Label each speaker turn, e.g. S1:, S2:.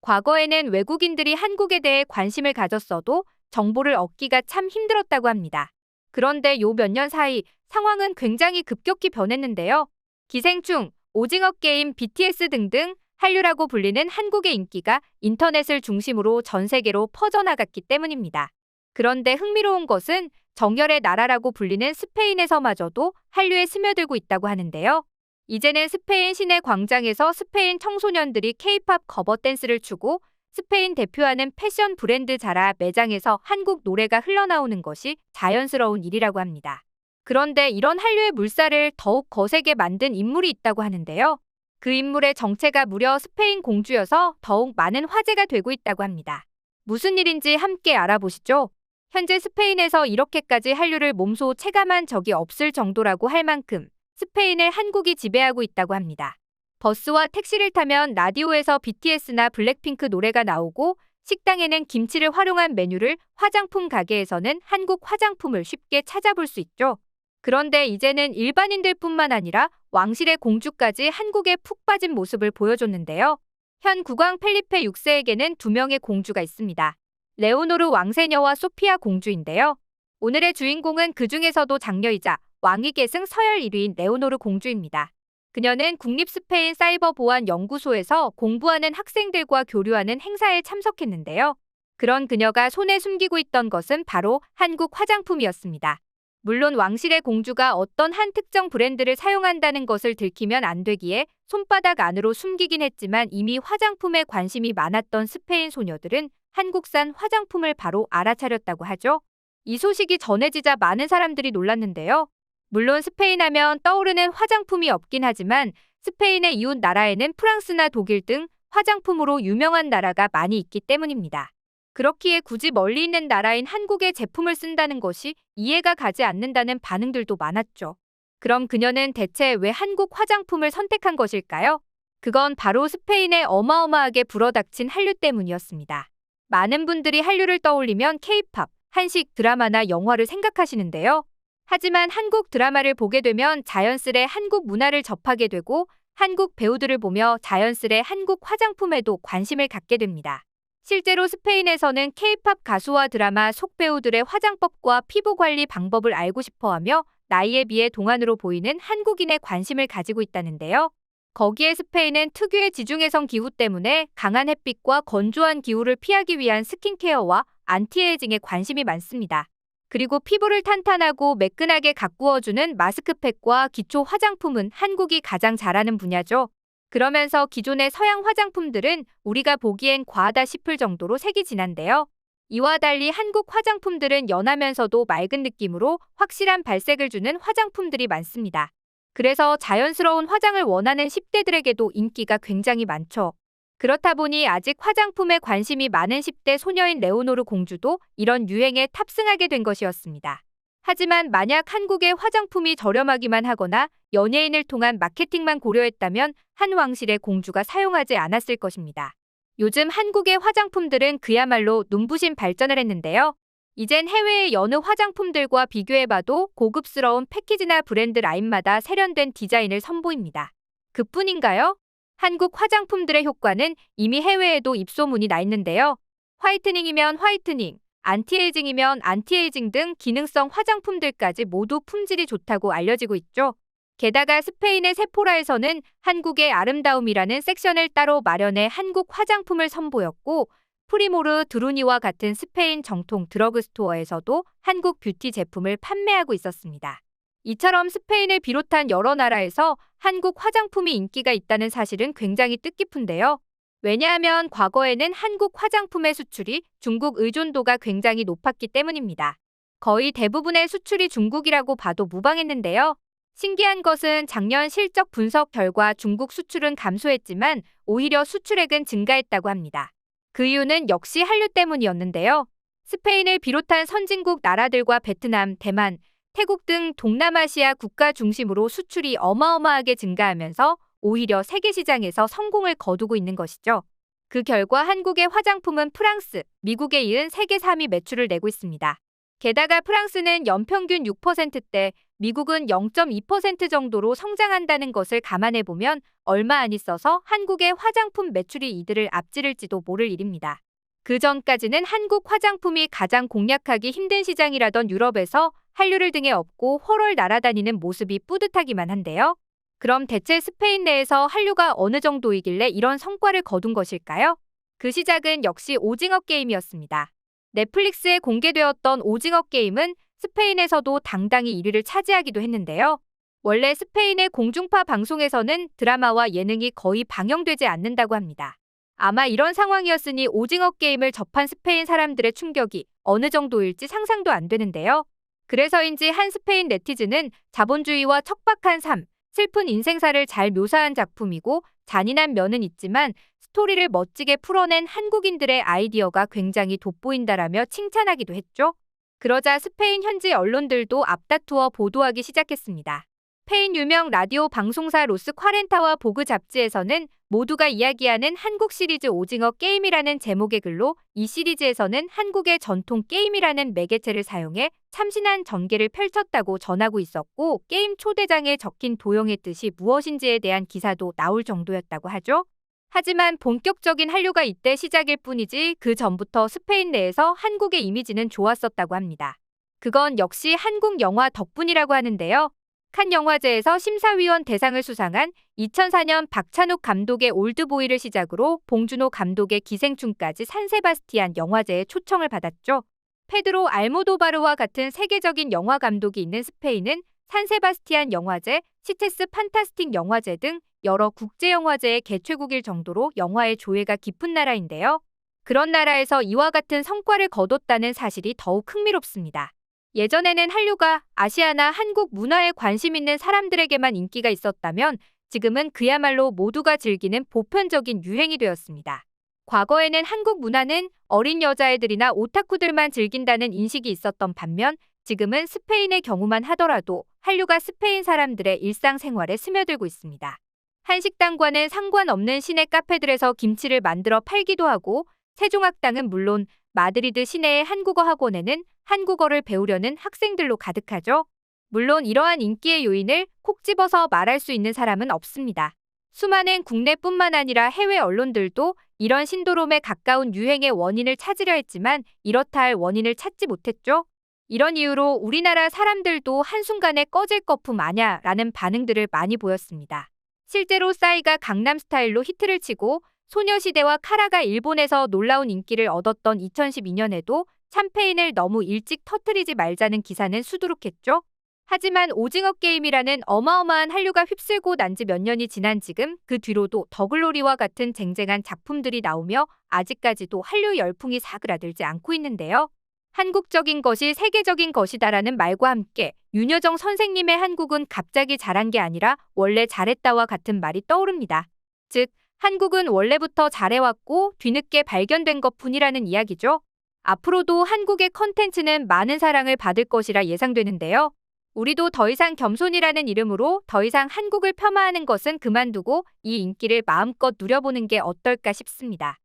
S1: 과거에는 외국인들이 한국에 대해 관심을 가졌어도 정보를 얻기가 참 힘들었다고 합니다. 그런데 요 몇 년 사이 상황은 굉장히 급격히 변했는데요. 기생충, 오징어 게임, BTS 등등 한류라고 불리는 한국의 인기가 인터넷을 중심으로 전 세계로 퍼져나갔기 때문입니다. 그런데 흥미로운 것은 정열의 나라라고 불리는 스페인에서마저도 한류에 스며들고 있다고 하는데요. 이제는 스페인 시내 광장에서 스페인 청소년들이 K-팝 커버 댄스를 추고 스페인 대표하는 패션 브랜드 자라 매장에서 한국 노래가 흘러나오는 것이 자연스러운 일이라고 합니다. 그런데 이런 한류의 물살을 더욱 거세게 만든 인물이 있다고 하는데요. 그 인물의 정체가 무려 스페인 공주여서 더욱 많은 화제가 되고 있다고 합니다. 무슨 일인지 함께 알아보시죠. 현재 스페인에서 이렇게까지 한류를 몸소 체감한 적이 없을 정도라고 할 만큼 스페인을 한국이 지배하고 있다고 합니다. 버스와 택시를 타면 라디오에서 BTS나 블랙핑크 노래가 나오고 식당에는 김치를 활용한 메뉴를, 화장품 가게에서는 한국 화장품을 쉽게 찾아볼 수 있죠. 그런데 이제는 일반인들뿐만 아니라 왕실의 공주까지 한국에 푹 빠진 모습을 보여줬는데요. 현 국왕 펠리페 6세에게는 두 명의 공주가 있습니다. 레오노르 왕세녀와 소피아 공주인데요. 오늘의 주인공은 그 중에서도 장녀이자 왕위 계승 서열 1위인 레오노르 공주입니다. 그녀는 국립 스페인 사이버 보안 연구소에서 공부하는 학생들과 교류하는 행사에 참석했는데요. 그런 그녀가 손에 숨기고 있던 것은 바로 한국 화장품이었습니다. 물론 왕실의 공주가 어떤 한 특정 브랜드를 사용한다는 것을 들키면 안 되기에 손바닥 안으로 숨기긴 했지만 이미 화장품에 관심이 많았던 스페인 소녀들은 한국산 화장품을 바로 알아차렸다고 하죠. 이 소식이 전해지자 많은 사람들이 놀랐는데요. 물론 스페인 하면 떠오르는 화장품이 없긴 하지만 스페인의 이웃 나라에는 프랑스나 독일 등 화장품으로 유명한 나라가 많이 있기 때문입니다. 그렇기에 굳이 멀리 있는 나라인 한국의 제품을 쓴다는 것이 이해가 가지 않는다는 반응들도 많았죠. 그럼 그녀는 대체 왜 한국 화장품을 선택한 것일까요? 그건 바로 스페인에 어마어마하게 불어닥친 한류 때문이었습니다. 많은 분들이 한류를 떠올리면 K-팝, 한식, 드라마나 영화를 생각하시는데요. 하지만 한국 드라마를 보게 되면 자연스레 한국 문화를 접하게 되고 한국 배우들을 보며 자연스레 한국 화장품에도 관심을 갖게 됩니다. 실제로 스페인에서는 K-팝 가수와 드라마 속 배우들의 화장법과 피부 관리 방법을 알고 싶어하며 나이에 비해 동안으로 보이는 한국인의 관심을 가지고 있다는데요. 거기에 스페인은 특유의 지중해성 기후 때문에 강한 햇빛과 건조한 기후를 피하기 위한 스킨케어와 안티에이징에 관심이 많습니다. 그리고 피부를 탄탄하고 매끈하게 가꾸어주는 마스크팩과 기초 화장품은 한국이 가장 잘하는 분야죠. 그러면서 기존의 서양 화장품들은 우리가 보기엔 과하다 싶을 정도로 색이 진한데요. 이와 달리 한국 화장품들은 연하면서도 맑은 느낌으로 확실한 발색을 주는 화장품들이 많습니다. 그래서 자연스러운 화장을 원하는 10대들에게도 인기가 굉장히 많죠. 그렇다 보니 아직 화장품에 관심이 많은 10대 소녀인 레오노르 공주도 이런 유행에 탑승하게 된 것이었습니다. 하지만 만약 한국의 화장품이 저렴하기만 하거나 연예인을 통한 마케팅만 고려했다면 한 왕실의 공주가 사용하지 않았을 것입니다. 요즘 한국의 화장품들은 그야말로 눈부신 발전을 했는데요. 이젠 해외의 여느 화장품들과 비교해봐도 고급스러운 패키지나 브랜드 라인마다 세련된 디자인을 선보입니다. 그뿐인가요? 한국 화장품들의 효과는 이미 해외에도 입소문이 나 있는데요. 화이트닝이면 화이트닝, 안티에이징이면 안티에이징 등 기능성 화장품들까지 모두 품질이 좋다고 알려지고 있죠. 게다가 스페인의 세포라에서는 한국의 아름다움이라는 섹션을 따로 마련해 한국 화장품을 선보였고 프리모르, 드루니와 같은 스페인 정통 드러그스토어에서도 한국 뷰티 제품을 판매하고 있었습니다. 이처럼 스페인을 비롯한 여러 나라에서 한국 화장품이 인기가 있다는 사실은 굉장히 뜻깊은데요. 왜냐하면 과거에는 한국 화장품의 수출이 중국 의존도가 굉장히 높았기 때문입니다. 거의 대부분의 수출이 중국이라고 봐도 무방했는데요. 신기한 것은 작년 실적 분석 결과 중국 수출은 감소했지만 오히려 수출액은 증가했다고 합니다. 그 이유는 역시 한류 때문이었는데요. 스페인을 비롯한 선진국 나라들과 베트남, 대만, 태국 등 동남아시아 국가 중심으로 수출이 어마어마하게 증가하면서 오히려 세계 시장에서 성공을 거두고 있는 것이죠. 그 결과 한국의 화장품은 프랑스, 미국에 이은 세계 3위 매출을 내고 있습니다. 게다가 프랑스는 연평균 6%대, 미국은 0.2% 정도로 성장한다는 것을 감안해보면 얼마 안 있어서 한국의 화장품 매출이 이들을 앞지를지도 모를 일입니다. 그 전까지는 한국 화장품이 가장 공략하기 힘든 시장이라던 유럽에서 한류를 등에 업고 훨훨 날아다니는 모습이 뿌듯하기만 한데요. 그럼 대체 스페인 내에서 한류가 어느 정도이길래 이런 성과를 거둔 것일까요? 그 시작은 역시 오징어 게임이었습니다. 넷플릭스에 공개되었던 오징어 게임은 스페인에서도 당당히 1위를 차지하기도 했는데요. 원래 스페인의 공중파 방송에서는 드라마와 예능이 거의 방영되지 않는다고 합니다. 아마 이런 상황이었으니 오징어 게임을 접한 스페인 사람들의 충격이 어느 정도일지 상상도 안 되는데요. 그래서인지 한 스페인 네티즌은 자본주의와 척박한 삶, 슬픈 인생사를 잘 묘사한 작품이고 잔인한 면은 있지만 스토리를 멋지게 풀어낸 한국인들의 아이디어가 굉장히 돋보인다라며 칭찬하기도 했죠. 그러자 스페인 현지 언론들도 앞다투어 보도하기 시작했습니다. 스페인 유명 라디오 방송사 로스 콰렌타와 보그 잡지에서는 모두가 이야기하는 한국 시리즈 오징어 게임이라는 제목의 글로 이 시리즈에서는 한국의 전통 게임이라는 매개체를 사용해 참신한 전개를 펼쳤다고 전하고 있었고 게임 초대장에 적힌 도형의 뜻이 무엇인지에 대한 기사도 나올 정도였다고 하죠. 하지만 본격적인 한류가 이때 시작일 뿐이지 그 전부터 스페인 내에서 한국의 이미지는 좋았었다고 합니다. 그건 역시 한국 영화 덕분이라고 하는데요. 칸 영화제에서 심사위원 대상을 수상한 2004년 박찬욱 감독의 올드보이를 시작으로 봉준호 감독의 기생충까지 산세바스티안 영화제에 초청을 받았죠. 페드로 알모도바르와 같은 세계적인 영화 감독이 있는 스페인은 산세바스티안 영화제, 시체스 판타스틱 영화제 등 여러 국제영화제의 개최국일 정도로 영화의 조예가 깊은 나라인데요. 그런 나라에서 이와 같은 성과를 거뒀다는 사실이 더욱 흥미롭습니다. 예전에는 한류가 아시아나 한국 문화에 관심 있는 사람들에게만 인기가 있었다면 지금은 그야말로 모두가 즐기는 보편적인 유행이 되었습니다. 과거에는 한국 문화는 어린 여자애들이나 오타쿠들만 즐긴다는 인식이 있었던 반면 지금은 스페인의 경우만 하더라도 한류가 스페인 사람들의 일상생활에 스며들고 있습니다. 한식당과는 상관없는 시내 카페들에서 김치를 만들어 팔기도 하고 세종학당은 물론 마드리드 시내의 한국어 학원에는 한국어를 배우려는 학생들로 가득하죠. 물론 이러한 인기의 요인을 콕 집어서 말할 수 있는 사람은 없습니다. 수많은 국내뿐만 아니라 해외 언론들도 이런 신도롬에 가까운 유행의 원인을 찾으려 했지만 이렇다 할 원인을 찾지 못했죠. 이런 이유로 우리나라 사람들도 한순간에 꺼질 거품 아냐 라는 반응들을 많이 보였습니다. 실제로 싸이가 강남스타일로 히트를 치고 소녀시대와 카라가 일본에서 놀라운 인기를 얻었던 2012년에도 샴페인을 너무 일찍 터뜨리지 말자는 기사는 수두룩했죠. 하지만 오징어 게임이라는 어마어마한 한류가 휩쓸고 난 지 몇 년이 지난 지금 그 뒤로도 더글로리와 같은 쟁쟁한 작품들이 나오며 아직까지도 한류 열풍이 사그라들지 않고 있는데요. 한국적인 것이 세계적인 것이다라는 말과 함께 윤여정 선생님의 한국은 갑자기 잘한 게 아니라 원래 잘했다와 같은 말이 떠오릅니다. 즉, 한국은 원래부터 잘해왔고 뒤늦게 발견된 것뿐이라는 이야기죠. 앞으로도 한국의 컨텐츠는 많은 사랑을 받을 것이라 예상되는데요. 우리도 더 이상 겸손이라는 이름으로 더 이상 한국을 폄하하는 것은 그만두고 이 인기를 마음껏 누려보는 게 어떨까 싶습니다.